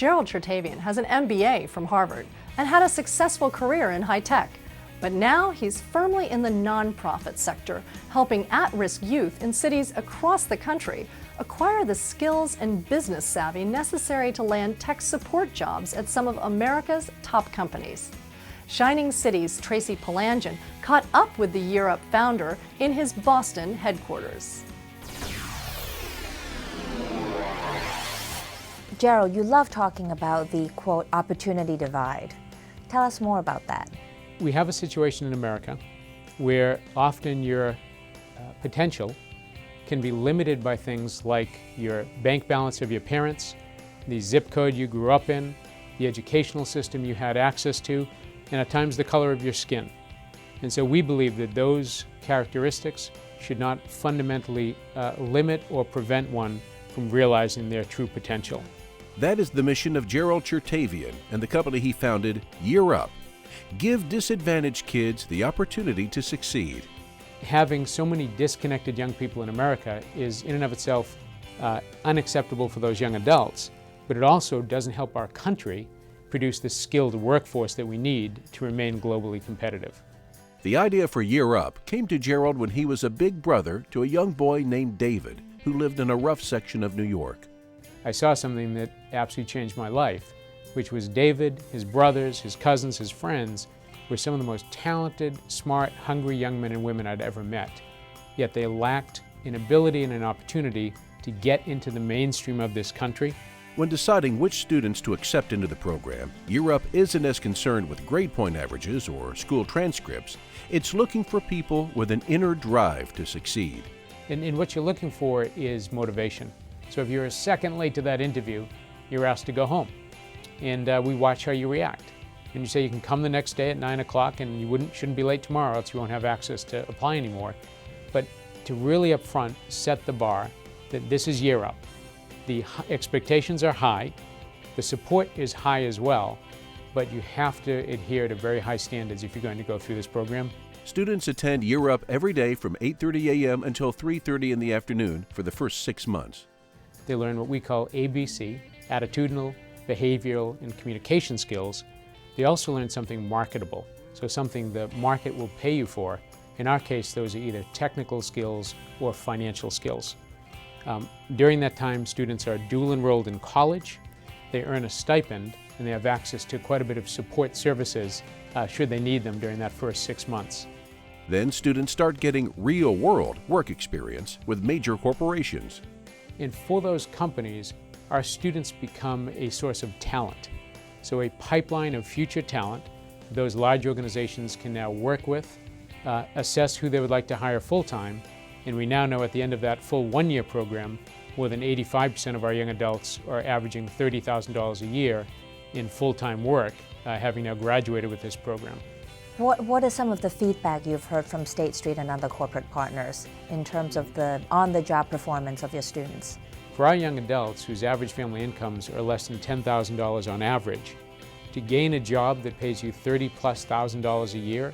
Gerald Chertavian has an MBA from Harvard and had a successful career in high tech. But now he's firmly in the nonprofit sector, helping at-risk youth in cities across the country acquire the skills and business savvy necessary to land tech support jobs at some of America's top companies. Shining City's Tracy Palangian caught up with the Year Up founder in his Boston headquarters. Gerald, you love talking about the, quote, opportunity divide. Tell us more about that. We have a situation in America where often your potential can be limited by things like your bank balance of your parents, the zip code you grew up in, the educational system you had access to, and at times the color of your skin. And so we believe that those characteristics should not fundamentally limit or prevent one from realizing their true potential. That is the mission of Gerald Chertavian and the company he founded, Year Up. Give disadvantaged kids the opportunity to succeed. Having so many disconnected young people in America is in and of itself unacceptable for those young adults, but it also doesn't help our country produce the skilled workforce that we need to remain globally competitive. The idea for Year Up came to Gerald when he was a big brother to a young boy named David, who lived in a rough section of New York. I saw something that absolutely changed my life, which was David, his brothers, his cousins, his friends were some of the most talented, smart, hungry young men and women I'd ever met. Yet they lacked an ability and an opportunity to get into the mainstream of this country. When deciding which students to accept into the program, Year Up isn't as concerned with grade point averages or school transcripts. It's looking for people with an inner drive to succeed. And what you're looking for is motivation. So if you're a second late to that interview, you're asked to go home. And we watch how you react. And you say you can come the next day at 9 o'clock and you shouldn't be late tomorrow, else you won't have access to apply anymore. But to really up front set the bar that this is Year Up. The expectations are high, the support is high as well, but you have to adhere to very high standards if you're going to go through this program. Students attend Year Up every day from 8:30 a.m. until 3:30 in the afternoon for the first 6 months. They learn what we call ABC, attitudinal, behavioral, and communication skills. They also learn something marketable, so something the market will pay you for. In our case, those are either technical skills or financial skills. During that time, students are dual enrolled in college, they earn a stipend, and they have access to quite a bit of support services should they need them during that first 6 months. Then students start getting real-world work experience with major corporations. And for those companies, our students become a source of talent. So a pipeline of future talent those large organizations can now work with, assess who they would like to hire full-time, and we now know at the end of that full one-year program, more than 85% of our young adults are averaging $30,000 a year in full-time work, having now graduated with this program. What is some of the feedback you've heard from State Street and other corporate partners in terms of the on-the-job performance of your students? For our young adults whose average family incomes are less than $10,000 on average, to gain a job that pays you $30,000+ a year,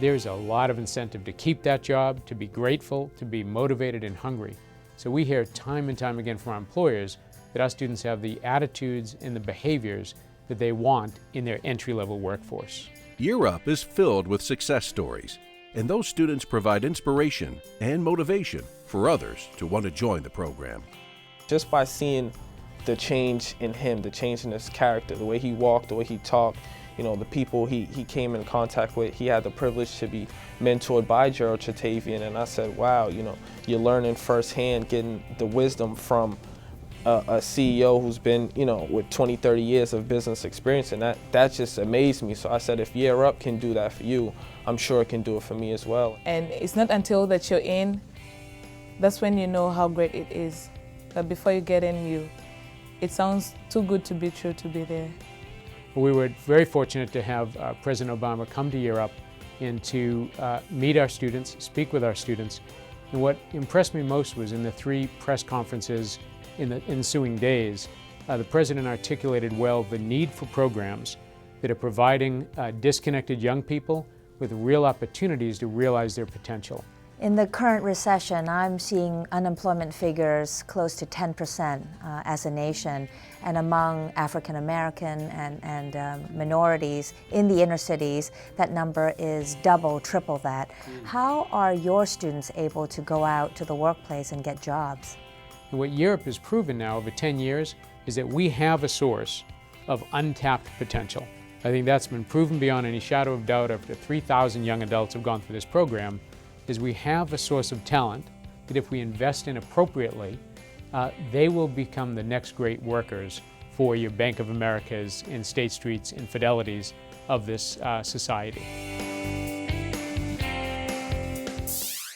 there's a lot of incentive to keep that job, to be grateful, to be motivated and hungry. So we hear time and time again from our employers that our students have the attitudes and the behaviors that they want in their entry-level workforce. Year Up is filled with success stories, and those students provide inspiration and motivation for others to want to join the program. Just by seeing the change in him, the change in his character, the way he walked, the way he talked, you know, the people he came in contact with, he had the privilege to be mentored by Gerald Chertavian, and I said, wow, you know, you're learning firsthand, getting the wisdom from a CEO who's been, you know, with 20, 30 years of business experience, and that just amazed me. So I said, if Year Up can do that for you, I'm sure it can do it for me as well. And it's not until that you're in, that's when you know how great it is. But before you get in, it sounds too good to be true to be there. We were very fortunate to have President Obama come to Year Up and to meet our students, speak with our students. And what impressed me most was in the 3 press conferences in the ensuing days, the President articulated well the need for programs that are providing disconnected young people with real opportunities to realize their potential. In the current recession, I'm seeing unemployment figures close to 10% as a nation, and among African American and minorities in the inner cities, that number is double, triple that. How are your students able to go out to the workplace and get jobs? And what Europe has proven now over 10 years is that we have a source of untapped potential. I think that's been proven beyond any shadow of doubt after 3,000 young adults have gone through this program, is we have a source of talent that if we invest in appropriately, they will become the next great workers for your Bank of Americas and State Streets and Fidelities of this society.